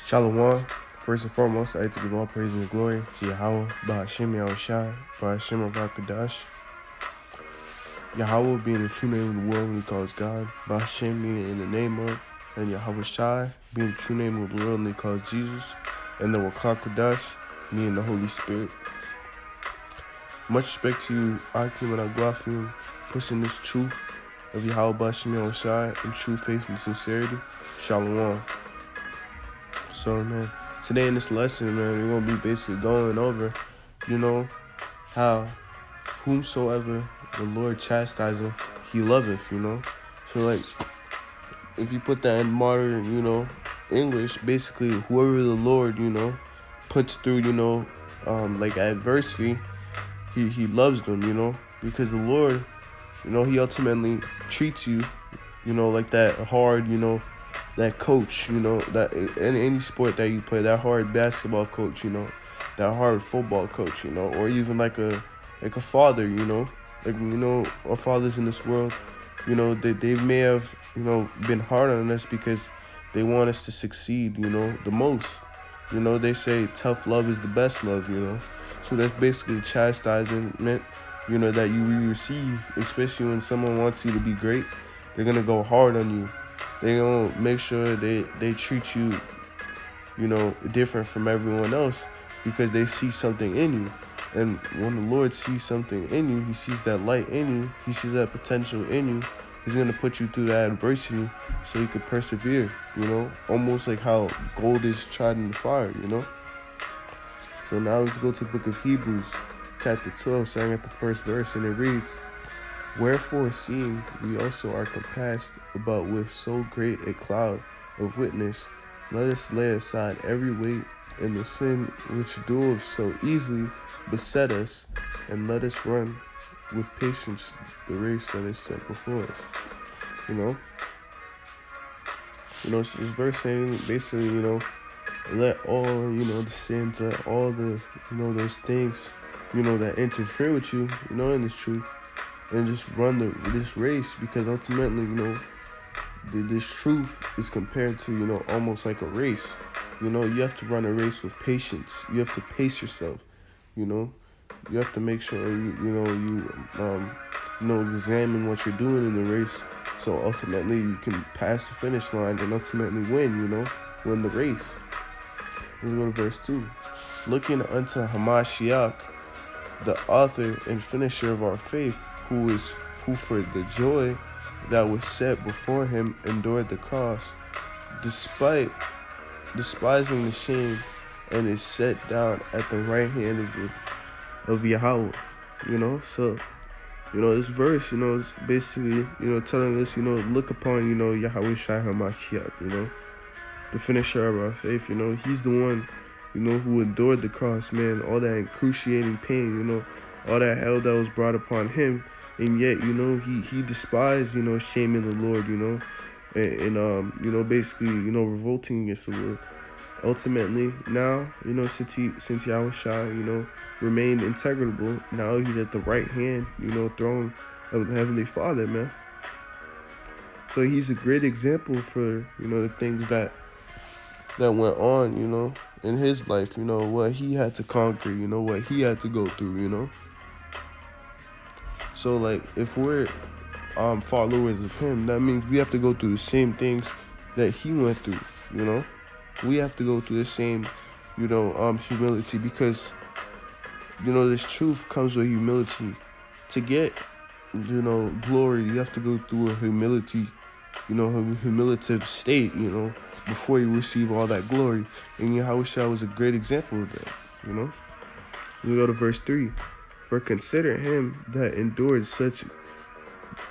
Shalom. First and foremost, I'd like to give all praise and glory to Yahweh, Bahashem Yahushai, Bahashem Rakadash. Yahweh being the true name of the world when he calls God, Bahashem being in the name of, and Yahweh Shai being the true name of the world when he calls Jesus, and the Wakakadash being the Holy Spirit. Much respect to you, Akim and Agwafim, pushing this truth of Yahweh Bahashem Yahushai in true faith and sincerity. Shalom. So, man, today in this lesson, man, we're going to be basically going over, how whomsoever the Lord chastises, he loveth, So, like, if you put that in modern, English, basically, whoever the Lord, puts through, like adversity, he loves them, because the Lord, he ultimately treats you, like that hard, that coach, that in any sport that you play, that hard basketball coach, that hard football coach, or even like a father, our fathers in this world, they may have, been hard on us because they want us to succeed, the most. They say tough love is the best love, So that's basically chastisement, that you receive, especially when someone wants you to be great. They're going to go hard on you. They're going to make sure they treat you, different from everyone else because they see something in you. And when the Lord sees something in you, he sees that light in you, he sees that potential in you, he's going to put you through that adversity so you could persevere, almost like how gold is tried in the fire, So now let's go to the book of Hebrews, chapter 12, starting at the first verse, and it reads, "Wherefore, seeing we also are compassed about with so great a cloud of witness, let us lay aside every weight and the sin which doeth so easily beset us, and let us run with patience the race that is set before us." So this verse saying basically, let all, the sins, let all the, those things, that interfere with you, in this truth, and just run this race, because ultimately, this truth is compared to, almost like a race. You have to run a race with patience. You have to pace yourself. You have to make sure you examine what you're doing in the race, so ultimately you can pass the finish line and ultimately win the race. Let's go to verse 2. "Looking unto Hamashiach, the author and finisher of our faith, who for the joy that was set before him endured the cross, despite despising the shame, and is set down at the right hand of Yahweh." So this verse, is basically, telling us, look upon, Yahweh Shai HaMashiach, the finisher of our faith. He's the one, who endured the cross, man, all that excruciating pain, all that hell that was brought upon him, and yet, he despised, shaming the Lord, and basically, revolting against the Lord. Ultimately, now, since Yahweh Shai, remained integrable, now he's at the right hand, throne of the Heavenly Father, man. So he's a great example for, the things that went on, in his life, what he had to conquer, what he had to go through, So, like, if we're followers of him, that means we have to go through the same things that he went through, We have to go through the same, humility, because, this truth comes with humility. To get, glory, you have to go through a humility, humiliative state, before you receive all that glory. And Yahweh was a great example of that, We go to verse 3. "For consider him that endured such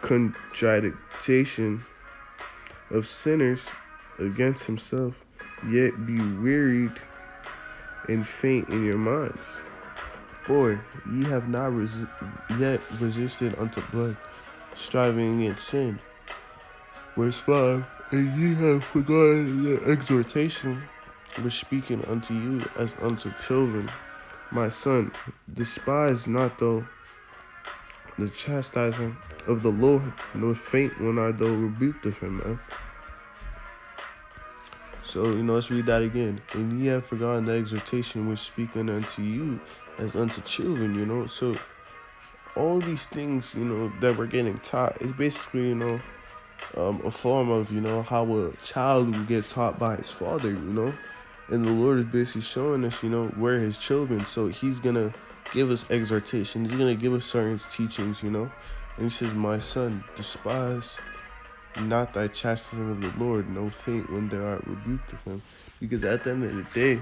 contradiction of sinners against himself, yet be wearied and faint in your minds. For ye have not yet resisted unto blood, striving against sin." Verse 5. "And ye have forgotten the exhortation which speaking unto you as unto children. My son, despise not thou the chastising of the Lord, nor faint when I thou rebuked of him." Man. So, let's read that again. And ye have forgotten the exhortation which speaking unto you as unto children, So all these things, that we're getting taught is basically, a form of, how a child will get taught by his father, And the Lord is basically showing us, we're his children. So he's going to give us exhortation. He's going to give us certain teachings, And he says, my son, despise not thy chastisement of the Lord, no faint when thou art rebuked of him. Because at the end of the day,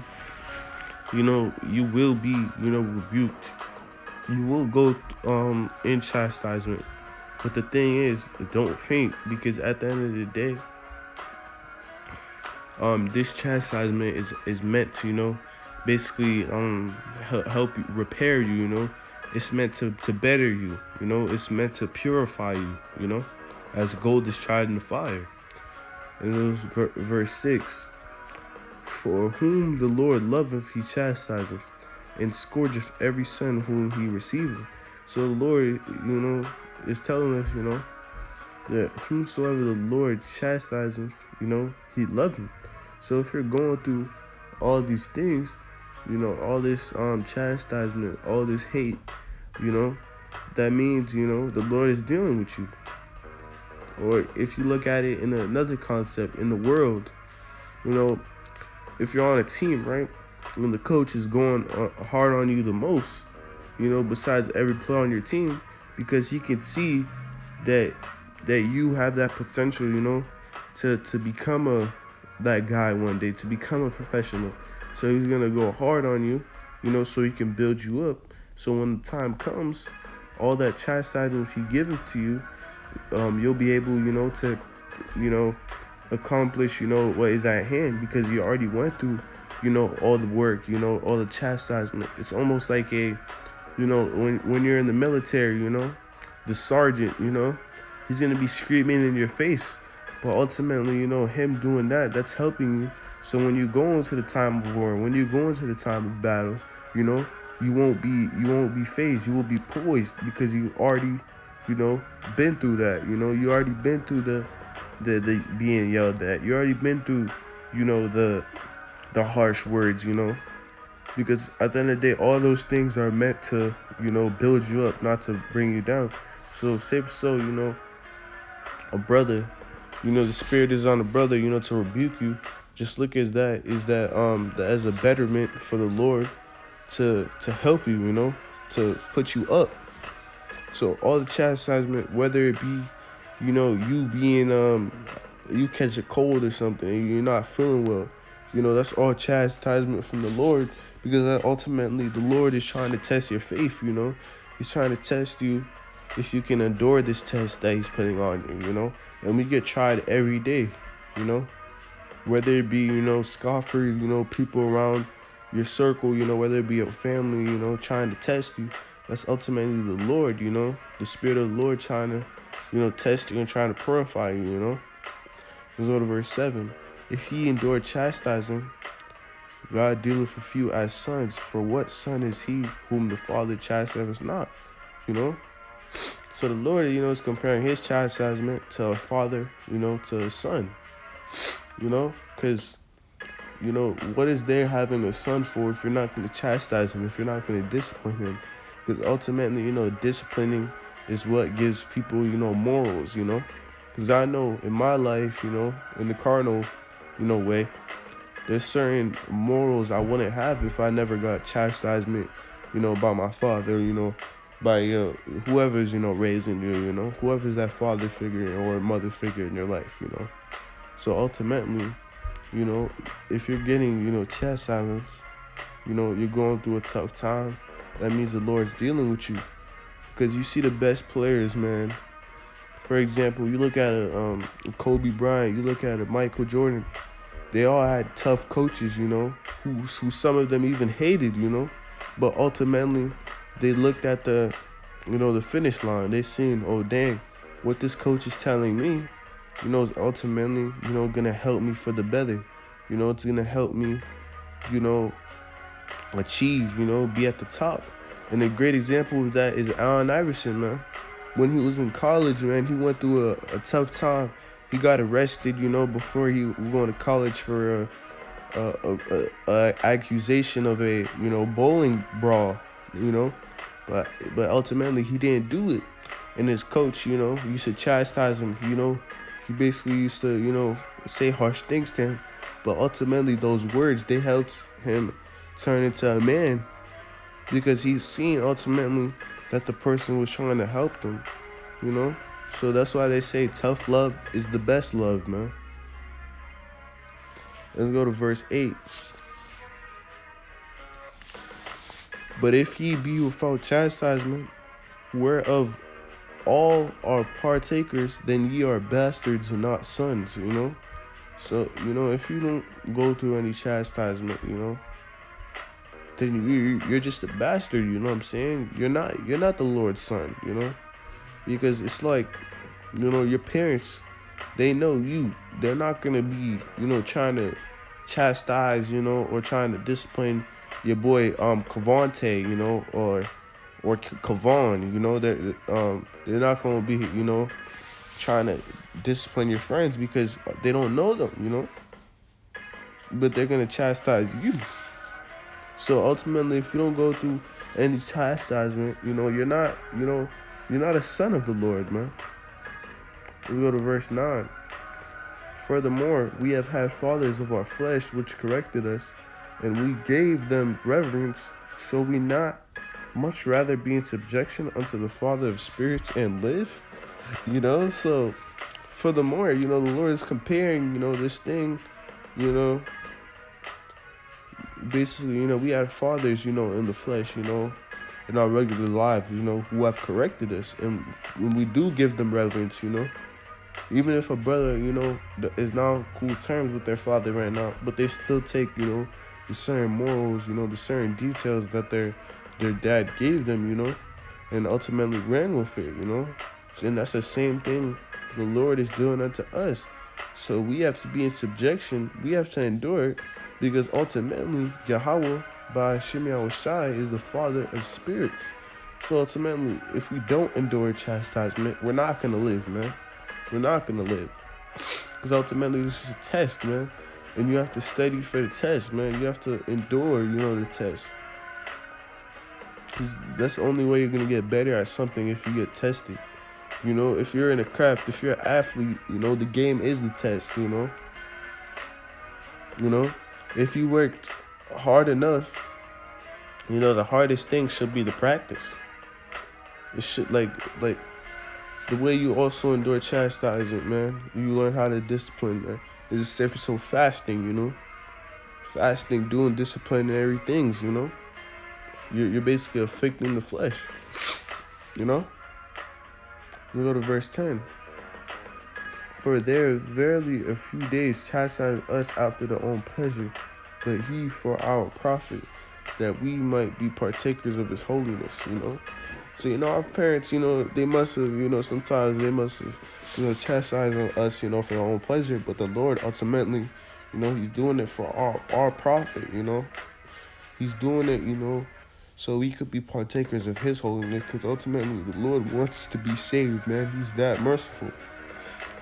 you will be, rebuked. You will go in chastisement. But the thing is, don't faint, because at the end of the day, this chastisement is meant to, basically help you, repair you, It's meant to better you, It's meant to purify you, as gold is tried in the fire. And it was verse 6. For whom the Lord loveth, he chastiseth, and scourgeth every son whom he receiveth. So the Lord, is telling us, that whomsoever the Lord chastises, he loves him. So if you're going through all these things, all this chastisement, all this hate, that means, the Lord is dealing with you. Or if you look at it in another concept, in the world, if you're on a team, right, when the coach is going hard on you the most, besides every player on your team, because he can see that you have that potential, to become that guy one day, to become a professional. So he's gonna go hard on you, so he can build you up. So when the time comes, all that chastisement he gives to you, you'll be able, to, accomplish, what is at hand, because you already went through, all the work, all the chastisement. It's almost like when you're in the military, the sergeant, he's going to be screaming in your face. But ultimately, him doing that's helping you. So when you go into the time of war, when you go into the time of battle, you won't be phased. You will be poised, because you already, been through that. You already been through the being yelled at. You already been through, the harsh words, because at the end of the day, all those things are meant to, build you up, not to bring you down. So a brother, the spirit is on a brother, to rebuke you. Just look as that as a betterment for the Lord to help you, to put you up. So all the chastisement, whether it be, you being you catch a cold or something and you're not feeling well, that's all chastisement from the Lord, because ultimately the Lord is trying to test your faith. He's trying to test you if you can endure this test that he's putting on you. And we get tried every day, whether it be, scoffers, people around your circle, whether it be your family, trying to test you. That's ultimately the Lord, the Spirit of the Lord trying to, test you and trying to purify you, Let's go to verse 7. If ye endure chastising, God dealeth with you as sons. For what son is he whom the Father chastiseth not? So the Lord, is comparing his chastisement to a father, to a son. Because, what is there having a son for if you're not going to chastise him, if you're not going to discipline him? Because ultimately, disciplining is what gives people, morals, Because I know in my life, in the carnal, way, there's certain morals I wouldn't have if I never got chastisement, by my father, by whoever's, raising you, whoever's that father figure or mother figure in your life, So ultimately, if you're getting, chastisement, you're going through a tough time, that means the Lord's dealing with you. Because you see the best players, man. For example, you look at a Kobe Bryant, you look at a Michael Jordan. They all had tough coaches, who some of them even hated, But ultimately, they looked at the finish line. They seen, oh, dang, what this coach is telling me, is ultimately, gonna help me for the better. It's gonna help me, achieve, be at the top. And a great example of that is Allen Iverson, man. When he was in college, man, he went through a tough time. He got arrested, before he was going to college for accusation of a bowling brawl, you know, but ultimately he didn't do it. And his coach, used to chastise him. He basically used to say harsh things to him, but ultimately those words they helped him turn into a man because he's seen ultimately that the person was trying to help them, you know. So that's why they say tough love is the best love, man. Let's go to verse 8. But if ye be without chastisement, whereof all are partakers, then ye are bastards and not sons, So, if you don't go through any chastisement, then you're just a bastard, you know what I'm saying? You're not the Lord's son, Because it's like, your parents, they know you. They're not going to be, trying to chastise, or trying to discipline your boy Cavante, or Kavan, they're not going to be, trying to discipline your friends because they don't know them, but they're going to chastise you. So ultimately, if you don't go through any chastisement, you're not a son of the Lord, man. Let's go to verse 9. Furthermore, we have had fathers of our flesh which corrected us, and we gave them reverence. So we not much rather be in subjection unto the Father of spirits and live? So furthermore, the Lord is comparing, this thing, basically, we have fathers, in the flesh, in our regular lives, who have corrected us. And when we do give them reverence, even if a brother, is not on cool terms with their father right now, but they still take, the certain morals, the certain details that their dad gave them, and ultimately ran with it, And that's the same thing the Lord is doing unto us. So we have to be in subjection. We have to endure it because ultimately Yahweh by Hashem Yahushai is the Father of spirits. So ultimately, if we don't endure chastisement, we're not going to live, man. We're not going to live. Because ultimately this is a test, man. And you have to study for the test, man. You have to endure, the test. Because that's the only way you're going to get better at something if you get tested. If you're in a craft, if you're an athlete, the game is the test, If you worked hard enough, the hardest thing should be the practice. It should, like the way you also endure chastisement, man. You learn how to discipline, man. It's the same for some fasting, Fasting, doing disciplinary things, You're basically afflicting the flesh, We go to verse 10. For there verily a few days chastise us after their own pleasure, but he for our profit, that we might be partakers of his holiness, So, our parents, they must have, sometimes they must have, chastised us, for their own pleasure, but the Lord ultimately, he's doing it for our profit, He's doing it, so we could be partakers of his holiness, because ultimately the Lord wants us to be saved, man. He's that merciful.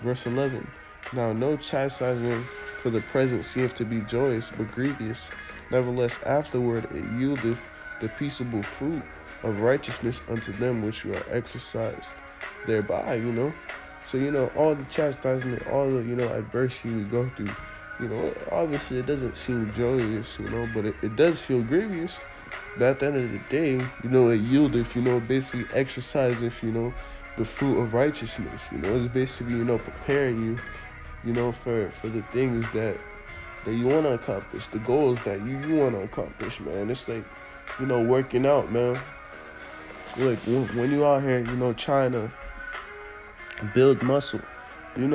Verse 11. Now no chastisement for the present seemeth to be joyous, but grievous. Nevertheless afterward it yieldeth the peaceable fruit of righteousness unto them which are exercised thereby, So, all the chastisement, all the, adversity we go through, obviously it doesn't seem joyous, but it does feel grievous. But at the end of the day, it yieldeth, basically exerciseth, the fruit of righteousness. It's basically, preparing you, for the things that you want to accomplish, the goals that you want to accomplish, man. It's like, working out, man. Like when you out here, trying to build muscle,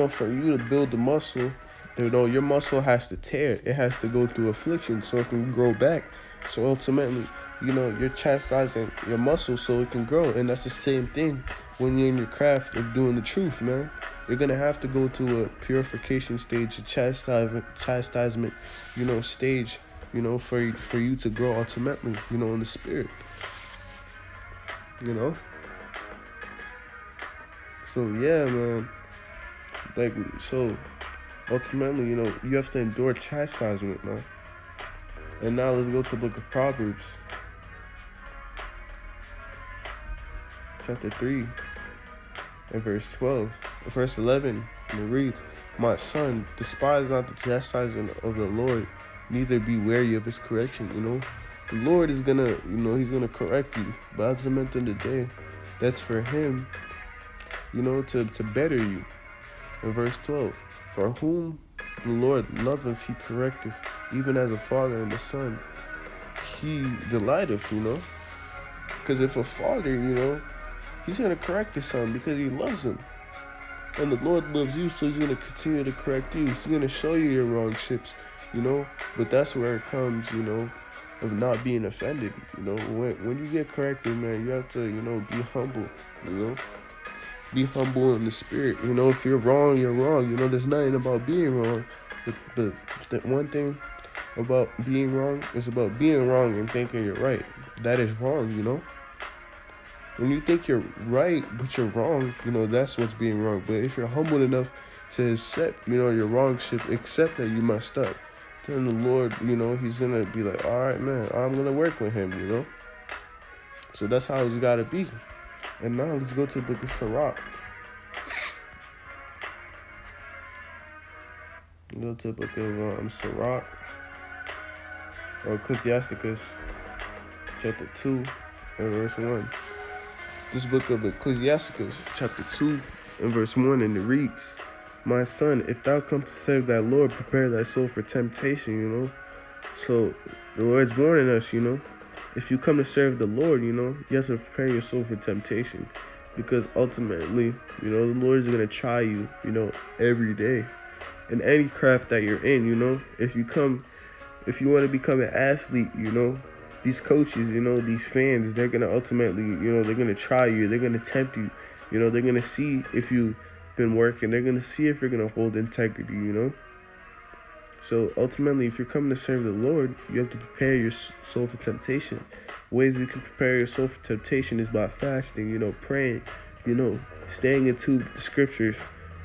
for you to build the muscle, your muscle has to tear. It has to go through affliction so it can grow back. So ultimately, you're chastising your muscle so it can grow. And that's the same thing when you're in your craft of doing the truth, man. You're going to have to go to a purification stage, a chastisement, stage, for you to grow ultimately, in the spirit. So, yeah, man. So ultimately, you have to endure chastisement, man. And now let's go to the book of Proverbs, chapter 3, and verse 12. Verse 11, and it reads, "My son, despise not the chastisement of the Lord, neither be wary of his correction." The Lord is gonna, he's gonna correct you. But at the end of the day, that's for him, to better you. In verse 12, "For whom the Lord loveth, he correcteth, even as a father and the son, he delighteth," Because if a father, he's going to correct his son because he loves him. And the Lord loves you, so he's going to continue to correct you. He's going to show you your wrong ships, But that's where it comes, of not being offended. When you get corrected, man, you have to, be humble, Be humble in the spirit. If you're wrong, you're wrong. There's nothing about being wrong. But the one thing about being wrong is about being wrong and thinking you're right. That is wrong, When you think you're right, but you're wrong, that's what's being wrong. But if you're humble enough to accept, your wrongship, accept that you messed up, then the Lord, he's going to be like, all right, man, I'm going to work with him, So that's how it's got to be. And now let's go to the book of Sirach. Go to the book of Sirach, or Ecclesiasticus, chapter 2, and verse 1. This book of Ecclesiasticus, chapter 2, and verse 1, and it reads, "My son, if thou come to serve thy Lord, prepare thy soul for temptation," So the Lord's warning us, if you come to serve the Lord, you have to prepare your soul for temptation. Because ultimately, the Lord is going to try you, every day. In any craft that you're in, if you want to become an athlete, these coaches, these fans, they're going to ultimately, they're going to try you. They're going to tempt you. They're going to see if you've been working. They're going to see if you're going to hold integrity, So ultimately, if you're coming to serve the Lord, you have to prepare your soul for temptation. Ways you can prepare your soul for temptation is by fasting, praying, staying into the scriptures,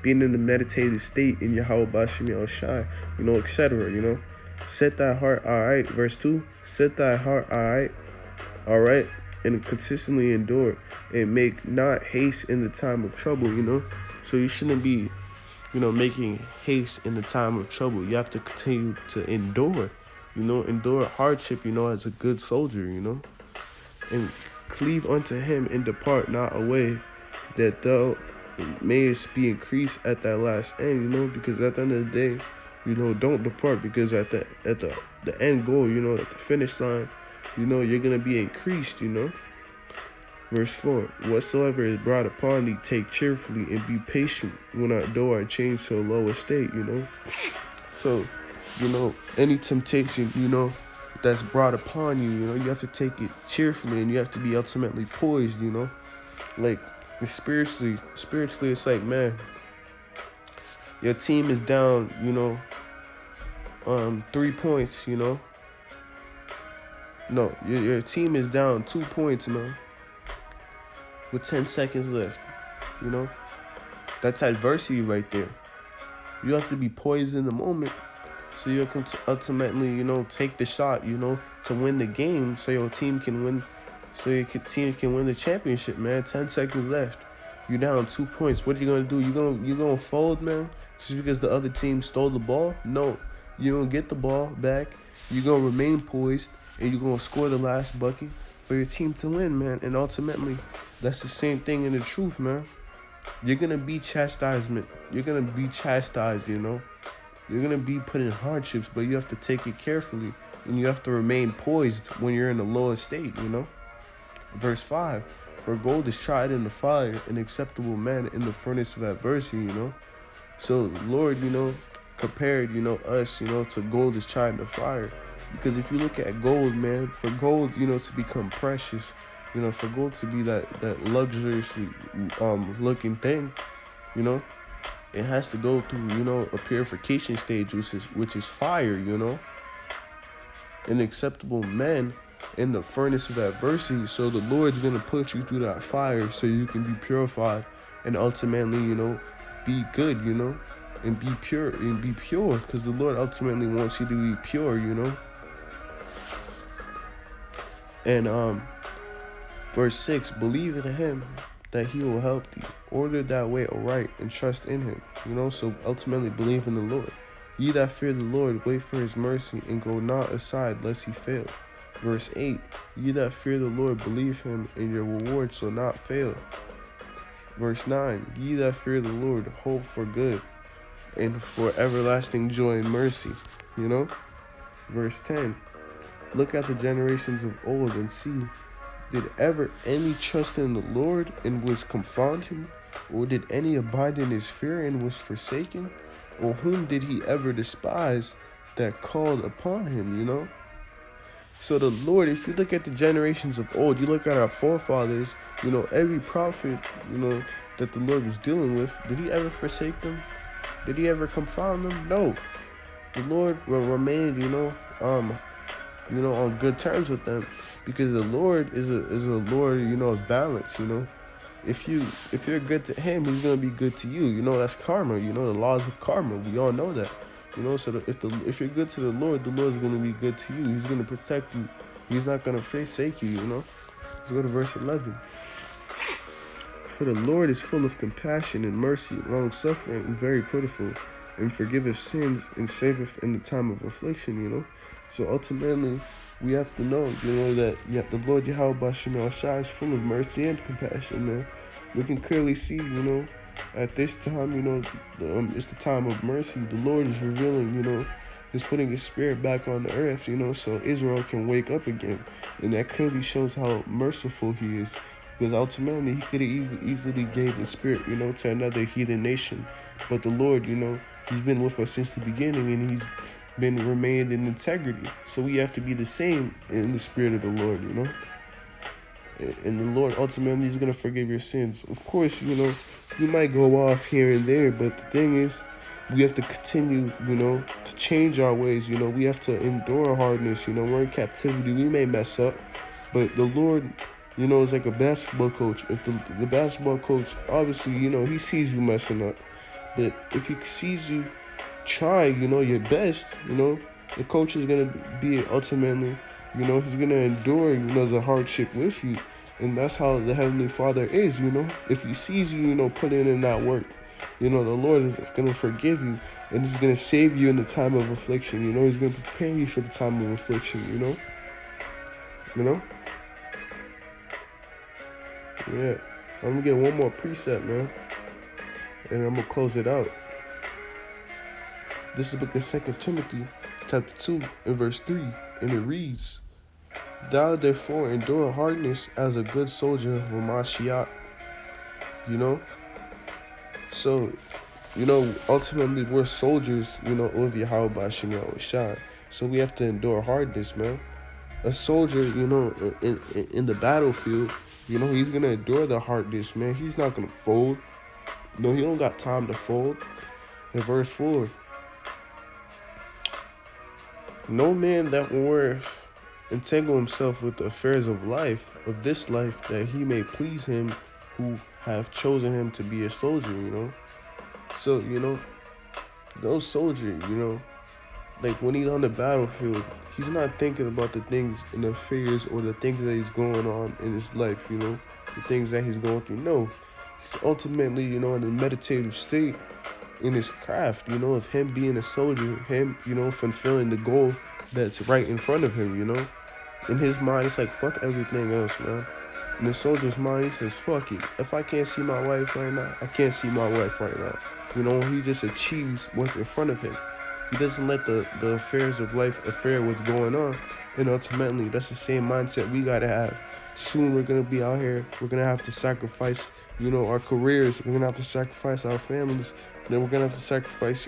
being in the meditative state in Yahweh Bashim Shai, etc. Set thy heart alright. Verse 2, set thy heart alright, and consistently endure, and make not haste in the time of trouble, So you shouldn't be, making haste in the time of trouble. You have to continue to endure, endure hardship, as a good soldier, and cleave unto him and depart not away, that thou mayest be increased at thy last end, because at the end of the day, don't depart, because at the end goal, at the finish line, you're going to be increased, Verse 4, whatsoever is brought upon thee, take cheerfully, and be patient when thou art changed to a lower state, So, any temptation, that's brought upon you, you have to take it cheerfully, and you have to be ultimately poised, Like, spiritually, it's like, man, your team is down, 3 points, No, your team is down 2 points, man, with 10 seconds left, That's adversity right there. You have to be poised in the moment, so you can ultimately, take the shot, to win the game, so your team can win, so your team can win the championship, man. 10 seconds left. You're down 2 points. What are you gonna do? You gonna fold, man? Just because the other team stole the ball? No, you gonna get the ball back. You're gonna remain poised, and you're gonna score the last bucket for your team to win, man. And ultimately, that's the same thing in the truth, man. You're gonna be chastisement. You're gonna be chastised, You're gonna be put in hardships, but you have to take it carefully, and you have to remain poised when you're in the lowest state, Verse 5, for gold is tried in the fire, and acceptable man in the furnace of adversity, So Lord, compared, us, to gold is tried in the fire. Because if you look at gold, man, for gold, to become precious, for gold to be that luxuriously looking thing, it has to go through, a purification stage, which is fire, An acceptable man in the furnace of adversity. So the Lord's going to put you through that fire so you can be purified and ultimately, be good, and be pure, because the Lord ultimately wants you to be pure, And verse 6, believe in him that he will help thee. Order that way aright and trust in him. So ultimately believe in the Lord. Ye that fear the Lord, wait for his mercy, and go not aside lest he fail. Verse 8, ye that fear the Lord, believe him, and your reward shall not fail. Verse 9, ye that fear the Lord, hope for good, and for everlasting joy and mercy. Verse 10, look at the generations of old and see, did ever any trust in the Lord and was confounded? Or did any abide in his fear and was forsaken? Or whom did he ever despise that called upon him, So the Lord, if you look at the generations of old, you look at our forefathers, every prophet, that the Lord was dealing with, did he ever forsake them? Did he ever confound them? No. The Lord remained, on good terms with them, because the Lord is a Lord, of balance. If you're good to him, he's gonna be good to you. That's karma. The laws of karma. We all know that. So if you're good to the Lord's gonna be good to you. He's gonna protect you. He's not gonna forsake you. Let's go to verse 11. For the Lord is full of compassion and mercy, long suffering, and very pitiful, and forgiveth sins and saveth in the time of affliction. So ultimately, we have to know, that the Lord Yahweh B'Shem Shai is full of mercy and compassion, man. We can clearly see, at this time, it's the time of mercy. The Lord is revealing, is putting his spirit back on the earth, so Israel can wake up again. And that clearly shows how merciful he is. Because ultimately, he could have easily gave the spirit, to another heathen nation. But the Lord, he's been with us since the beginning, and he's been remained in integrity. So we have to be the same in the spirit of the Lord, And the Lord ultimately is going to forgive your sins. Of course, you might go off here and there, but the thing is, we have to continue, to change our ways. We have to endure hardness. We're in captivity. We may mess up, but the Lord, is like a basketball coach. If the basketball coach, obviously, he sees you messing up. But if he sees you try, your best, the coach is going to be ultimately, he's going to endure, the hardship with you. And that's how the Heavenly Father is, If he sees you, putting in that work, the Lord is going to forgive you. And he's going to save you in the time of affliction, He's going to prepare you for the time of affliction, Yeah. I'm going to get one more precept, man. And I'm going to close it out. This is the book of 2 Timothy, chapter 2, and verse 3. And it reads, thou therefore endure hardness as a good soldier of Mashiach. So, ultimately we're soldiers, of Yahweh B'Shem Shai. So we have to endure hardness, man. A soldier, in the battlefield, he's going to endure the hardness, man. He's not going to fold. No, he don't got time to fold. In verse 4, no man that worth entangle himself with the affairs of this life, that he may please him who have chosen him to be a soldier, So, those soldier, like when he's on the battlefield, he's not thinking about the things and the affairs or the things that he's going on in his life, the things that he's going through. No, he's ultimately, in a meditative state in his craft, of him being a soldier, him, fulfilling the goal that's right in front of him, In his mind, it's like, fuck everything else, man. In the soldier's mind, he says, fuck it. If I can't see my wife right now, I can't see my wife right now. He just achieves what's in front of him. He doesn't let the affairs of life affair what's going on. And ultimately, that's the same mindset we got to have. Soon we're going to be out here. We're going to have to sacrifice, our careers. We're going to have to sacrifice our families. And then we're going to have to sacrifice,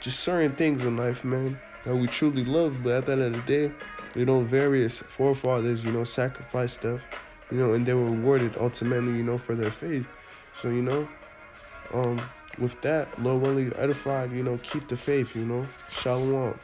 just certain things in life, man, that we truly love. But at the end of the day, various forefathers, sacrifice stuff, and they were rewarded ultimately, for their faith. So, with that, Lord willing, you're edified, keep the faith, Shalom.